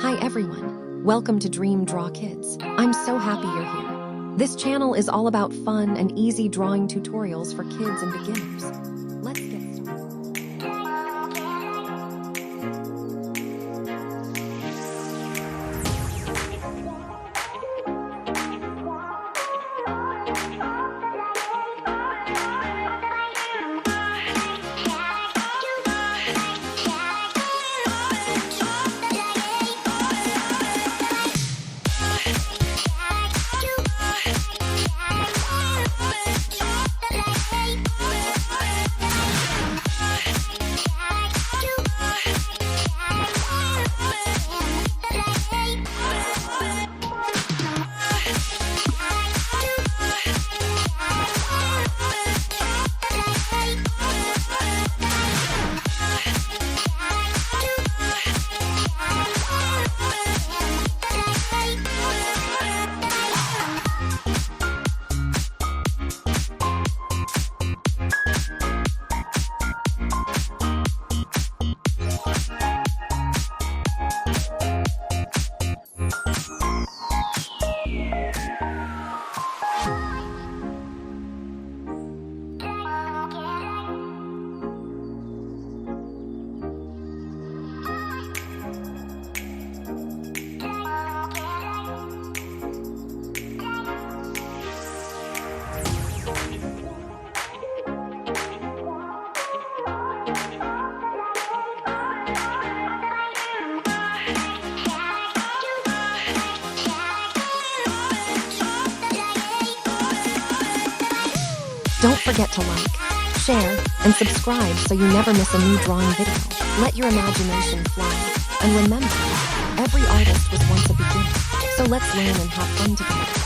Hi everyone, welcome to Dream Draw Kids. I'm so happy you're here. This channel is all about fun and easy drawing tutorials for kids and beginners. Let's get started. Don't forget to like, share, and subscribe so you never miss a new drawing video. Let your imagination fly. And remember, every artist was once a beginner. So let's learn and have fun together.